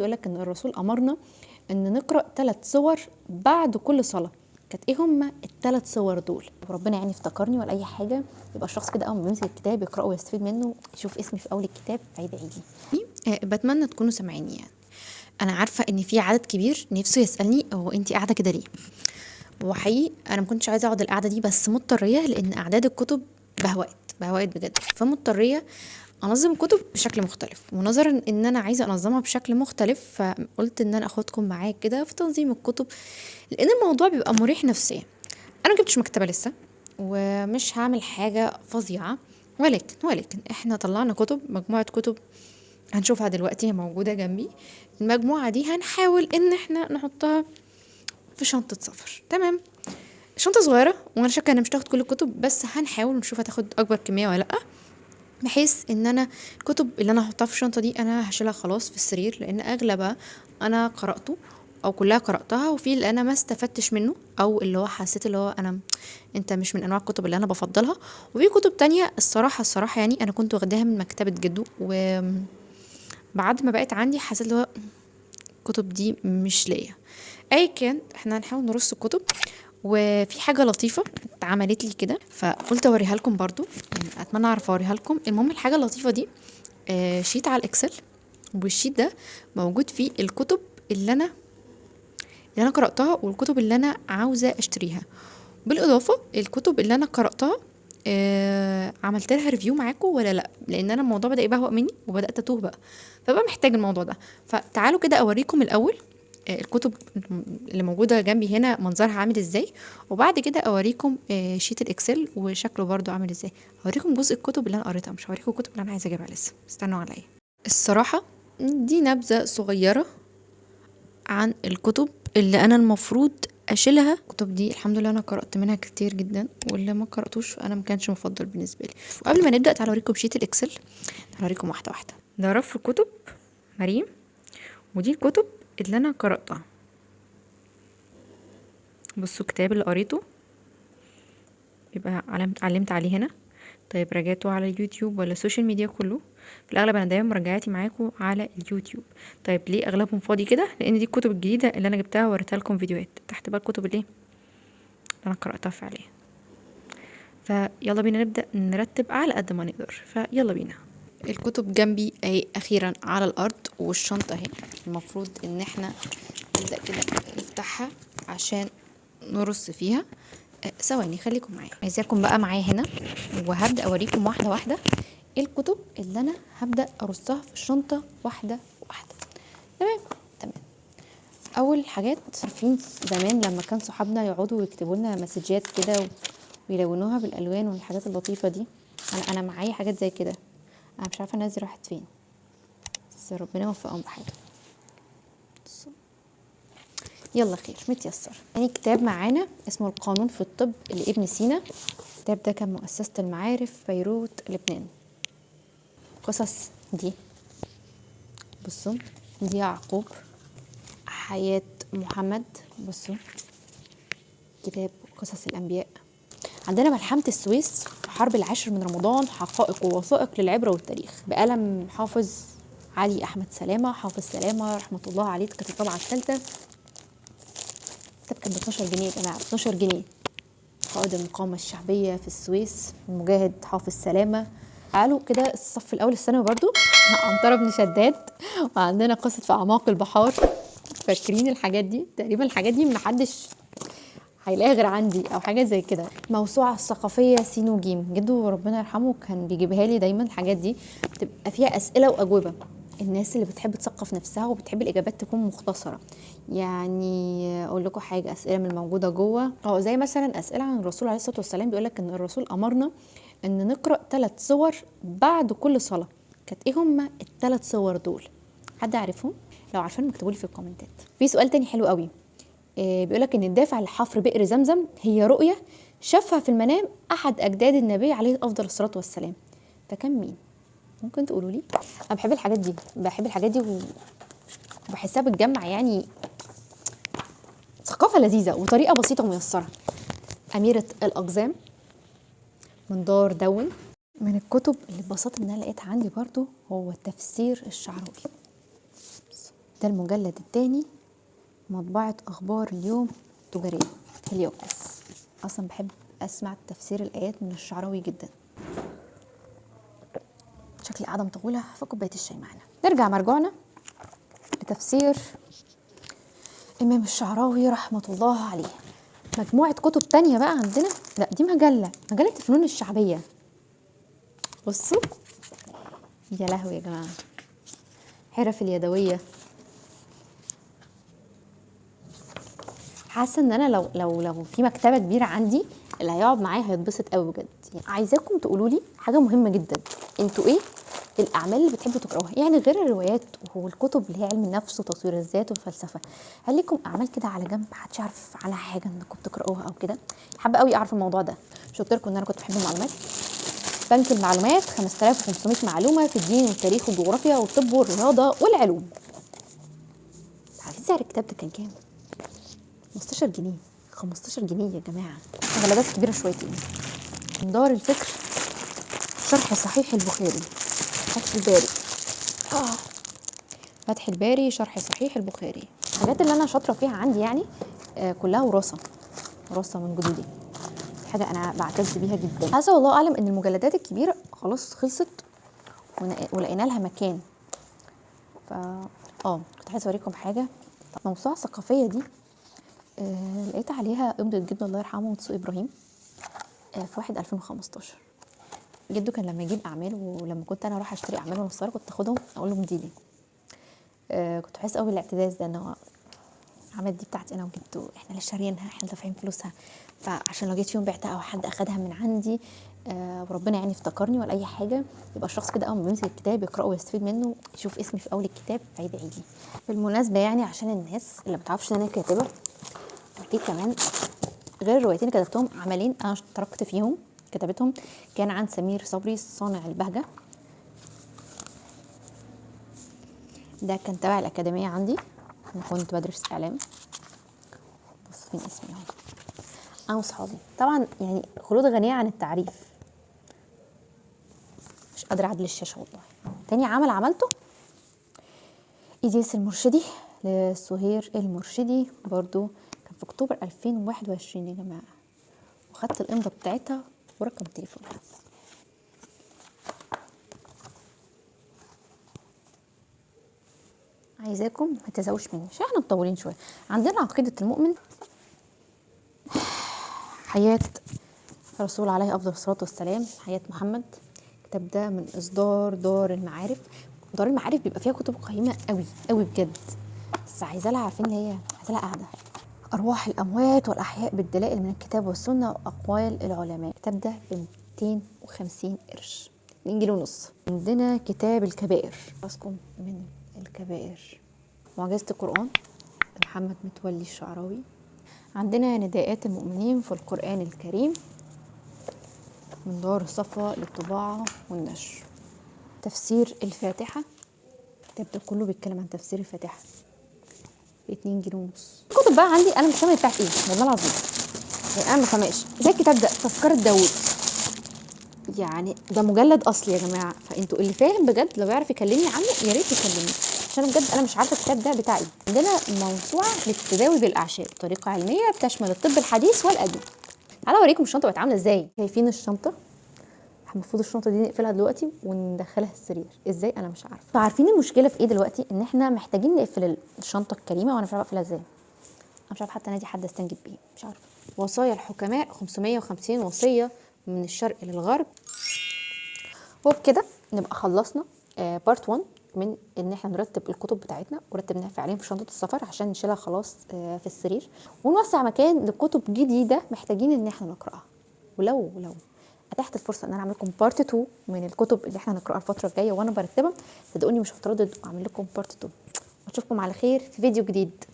بيقول لك ان الرسول امرنا ان نقرا 3 سور بعد كل صلاه. كانت ايه هما الثلاث صور دول؟ وربنا يعني افتكرني ولا اي حاجه، يبقى الشخص كده اول ما بيمسك الكتاب يقراه ويستفيد منه، يشوف اسمي في اول الكتاب فيدعي لي. بتمنى تكونوا سامعيني. يعني انا عارفه ان في عدد كبير نفسه يسالني هو انت قاعده كده ليه، وحقيقي انا ما كنتش عايزه اقعد القعده دي، بس مضطريه لان اعداد الكتب بهوقت بجد، فمضطريه انظم كتب بشكل مختلف. ونظرا ان انا عايزه انظمها بشكل مختلف فقلت ان انا اخدكم معايا كده في تنظيم الكتب، لان الموضوع بيبقى مريح نفسيا. انا مجبتش مكتبه لسه ومش هعمل حاجه فظيعه، ولكن احنا طلعنا كتب، مجموعه كتب هنشوفها دلوقتي، هي موجوده جنبي. المجموعه دي هنحاول ان احنا نحطها في شنطه سفر. تمام، شنطه صغيره، وانا شاكه انا مش هتاخد كل الكتب، بس هنحاول نشوف هتاخد اكبر كميه ولا لا، بحيث ان انا الكتب اللي انا هحطها في الشنطه دي انا هشيلها خلاص في السرير، لان اغلبها انا قراته او كلها قراتها، وفي اللي انا ما استفدتش منه او اللي هو حسيت اللي هو انت مش من انواع الكتب اللي انا بفضلها. وفي كتب تانية الصراحه يعني انا كنت واخداها من مكتبه جدو، وبعد ما بقت عندي حسيت اللي هو الكتب دي مش ليا. اي كان احنا هنحاول نرص الكتب، وفي حاجه لطيفه اتعملت لي كده فقلت اوريها لكم برضو، يعني اتمنى اعرف اوريها لكم. المهم الحاجه اللطيفه دي شيت على الاكسل، والشيت ده موجود فيه الكتب اللي انا قراتها والكتب اللي انا عاوزه اشتريها، بالاضافه الكتب اللي انا قراتها عملت لها ريفيو معاكم ولا لا، لان انا الموضوع بدا يبهوأ مني وبدات اتوه بقى، فبقى محتاج الموضوع ده. فتعالوا كده اوريكم الاول الكتب اللي موجوده جنبي هنا منظرها عامل ازاي، وبعد كده اوريكم شيت الاكسل وشكله برضو عامل ازاي. هوريكم جزء الكتب اللي انا قريتها، مش هوريكم الكتب اللي انا عايزه اجيبها لسه، استنوا عليا. الصراحه دي نبذه صغيره عن الكتب اللي انا المفروض اشيلها. الكتب دي الحمد لله انا قرات منها كتير جدا، واللي ما قراتوش انا ما كانش مفضل بالنسبه لي. وقبل ما نبدا تعالوا اوريكم شيت الاكسل، تعالوا اوريكم واحده واحده. ده رف كتب مريم، ودي الكتب اللي انا قراتها. بصوا الكتاب اللي قريته يبقى علمت عليه هنا. طيب راجعته على اليوتيوب ولا السوشيال ميديا كله؟ في الاغلب انا دايما مراجعاتي معاكم على اليوتيوب. طيب ليه اغلبهم فاضي كده؟ لان دي الكتب الجديده اللي انا جبتها ووريتها لكم فيديوهات. تحت بقى الكتب اللي انا قراتها فعليا. فيلا بينا نبدا نرتب على قد ما نقدر، فيلا بينا. الكتب جنبي اهي اخيرا على الارض، والشنطه اهي المفروض ان احنا نبدا كده نفتحها عشان نرص فيها. ثواني خليكم معايا، عايزاكم بقى معايا هنا، وهبدا اوريكم واحده واحده ايه الكتب اللي انا هبدا ارصها في الشنطه واحده واحده. تمام. اول حاجات، عارفين زمان لما كان صحابنا يقعدوا يكتبوا لنا مسجات كده ويلونوها بالالوان والحاجات اللطيفه دي، انا معايا حاجات زي كده. انا مش عارفه الناس دي راحت فين، بس ربنا يوفقهم بحاجه. يلا خير متيسر. يعني كتاب معانا اسمه القانون في الطب لابن سينا. الكتاب ده كان مؤسسة المعارف بيروت لبنان. قصص دي، بصوا دي يعقوب، حياة محمد. بصوا كتاب قصص الأنبياء. عندنا ملحمة السويس، حرب العاشر من رمضان، حقائق ووثائق للعبرة والتاريخ، بقلم حافظ علي أحمد سلامة. حافظ سلامة رحمة الله عليه، كانت الطبعة الثالثة. الكتاب كان ب 12 جنيه يا جماعة، ب 12 جنيه. قائد المقاومة الشعبية في السويس، المجاهد حافظ سلامة. قالوا كده الصف الأول الثانوي برضو عنترة بن شداد. وعندنا قصة في أعماق البحار. فاكرين الحاجات دي؟ تقريبا الحاجات دي محدش هيلاقيها غير عندي أو حاجة زي كده. موسوعة الثقافية سين وجيم، جده ربنا يرحمه كان بيجيبها لي دايما. الحاجات دي بتبقى فيها أسئلة وأجوبة، الناس اللي بتحب تثقف نفسها وبتحب الإجابات تكون مختصرة. يعني أقول لكم حاجة، أسئلة من الموجودة جوه زي مثلا أسئلة عن الرسول عليه الصلاة والسلام. بيقولك إن الرسول أمرنا إن نقرأ 3 سور بعد كل صلاة. كانت إيه هما ال3 سور دول؟ حد عارفهم؟ لو عارفين اكتبوا لي في الكومنتات. في سؤال تاني حلو قوي، بيقولك إن الدافع لحفر بئر زمزم هي رؤية شافها في المنام أحد أجداد النبي عليه أفضل الصلاة والسلام. فكان مين؟ ممكن تقولوا لي؟ انا بحب الحاجات دي، وبحسها بتجمع يعني ثقافه لذيذه وطريقه بسيطه وميسره. اميره الاقزام من دار دون. من الكتب اللي اتبسطت ان انا لقيتها عندي برضو هو تفسير الشعراوي. ده المجلد الثاني، مطبعة اخبار اليوم تجارية هليوبلس. اصلا بحب اسمع تفسير الايات من الشعراوي جدا. شكلي قاعده مطوله فكوبايه الشاي معانا. نرجع مرجوعنا لتفسير امام الشعراوي رحمه الله عليه. مجموعه كتب تانية بقى عندنا، لا دي مجله الفنون الشعبيه. بصوا يا لهوي يا جماعه، حرف اليدويه. حاسه ان انا لو في مكتبه كبيره عندي، اللي هيقعد معايا هيتبسط قوي بجد. يعني عايزاكم تقولوا لي حاجه مهمه جدا، انتوا ايه الاعمال اللي بتحبوا تقراوها؟ يعني غير الروايات والكتب اللي هي علم النفس وتطوير الذات والفلسفه، هل لكم اعمال كده على جنب محدش يعرف عنها حاجه انكم بتقراوها او كده؟ حابه قوي اعرف الموضوع ده. مش قلت لكم ان انا كنت بحب المعلومات؟ بنك المعلومات 5500 معلومه في الدين والتاريخ والجغرافيا والطب والرياضه والعلوم. عارفين سعر الكتاب ده كان كام؟ 15 جنيه. 15 جنيه يا جماعه، مجلدات كبيره شويتين. من دار الفكر شرح صحيح البخاري، فتح الباري. فتح الباري شرح صحيح البخاري. الحاجات اللي انا شاطره فيها عندي يعني كلها وراثه من جدودي. حاجه انا بعتز بيها جدا. حاسه والله اعلم ان المجلدات الكبيره خلاص خلصت ولقينا لها مكان. كنت عايزه اوريكم حاجه. الموسوعه الثقافيه دي لقيت عليها امضه جده الله يرحمه دسوقي ابراهيم في 1/2015. جده كان لما يجيب اعمال، ولما كنت انا اروح اشتري اعمال وانا صغيره كنت اخدهم اقول له مديلي. كنت بحس قوي بالاعتزاز ده، ان هو الاعمال دي بتاعتي انا وجده، احنا اللي شاريينها، احنا اللي دافعين فلوسها، فعشان لو جيت فيهم بعتها او حد اخدها من عندي وربنا يعني افتكرني ولا اي حاجه، يبقى الشخص كده اول ما بيمسك الكتاب يقراه ويستفيد منه يشوف اسمي في اول الكتاب فيدعي لي. بالمناسبه يعني عشان الناس اللي ما بتعرفش ان انا كاتبه، اكيد كمان غير الروايتين اللي كتبتهم، عملين انا اشتركت فيهم كتابتهم كان عن سمير صبري صانع البهجه. ده كان تبع الاكاديميه عندي، انا كنت بدرس اعلام. بص فين اسمي اهو، انا وصحابي. طبعا يعني خلود غنيه عن التعريف، مش قادره اعدل الشاشه والله. تاني عمل عملته إيديس المرشدي لسهير المرشدي، برضو كان في اكتوبر 2021 يا جماعه، وخدت الامضه بتاعتها ورقم تليفون. عايزاكم ما تزهقوش مني عشان احنا مطولين شويه. عندنا عقيده المؤمن، حياه الرسول عليه افضل الصلاه والسلام، حياه محمد. الكتاب ده من اصدار دار المعارف. دار المعارف بيبقى فيها كتب قيمه قوي قوي بجد، بس عايزه لها، عارفين اللي هي عايزه لها قاعده. ارواح الاموات والاحياء بالدلائل من الكتاب والسنه واقوال العلماء. الكتاب ده ب 250 قرش، 2 جنيه ونص. عندنا كتاب الكبائر، راسكم من الكبائر، معجزة القرآن محمد متولي الشعراوي. عندنا نداءات المؤمنين في القرآن الكريم من دار الصفا للطباعة والنشر. تفسير الفاتحة، الكتاب ده كله بيتكلم عن تفسير الفاتحة ب 2 جنيه ونص. الكتب بقى عندي انا مش فاهمه بتاعت ايه والله العظيم، يعني انا ما فاهماش. زي الكتاب ده تذكرة داوود، يعني ده مجلد اصلي يا جماعه، فانتوا اللي فاهم بجد لو يعرف يكلمني عنه يا ريت يكلمني، عشان بجد انا مش عارفه الكتاب ده بتاع ايه. عندنا موسوعه للتداوي بالاعشاب، طريقه علميه بتشمل الطب الحديث والقديم. تعالوا اوريكم الشنطه بقت عامله ازاي. شايفين الشنطه؟ المفروض الشنطه دي نقفلها دلوقتي وندخلها السرير، ازاي انا مش عارفه. عارفين المشكله في ايه دلوقتي؟ ان احنا محتاجين نقفل الشنطه الكريمه، وانا مش عارفه اقفلها ازاي. انا مش عارفه حتى انادي حد استنجد بيه، مش عارفه. وصايا الحكماء 550 وصيه من الشرق للغرب. وبكده نبقى خلصنا بارت 1 من ان احنا نرتب الكتب بتاعتنا ورتبناها فعليا في شنطه السفر عشان نشيلها خلاص في السرير، ونوسع مكان لكتب جديده محتاجين ان احنا نقراها. ولو اتاحت الفرصه ان انا اعمل لكم بارت 2 من الكتب اللي احنا هنقراها الفتره الجايه وانا برتبها، صدقوني مش هتردد واعمل لكم بارت 2. اشوفكم على خير في فيديو جديد.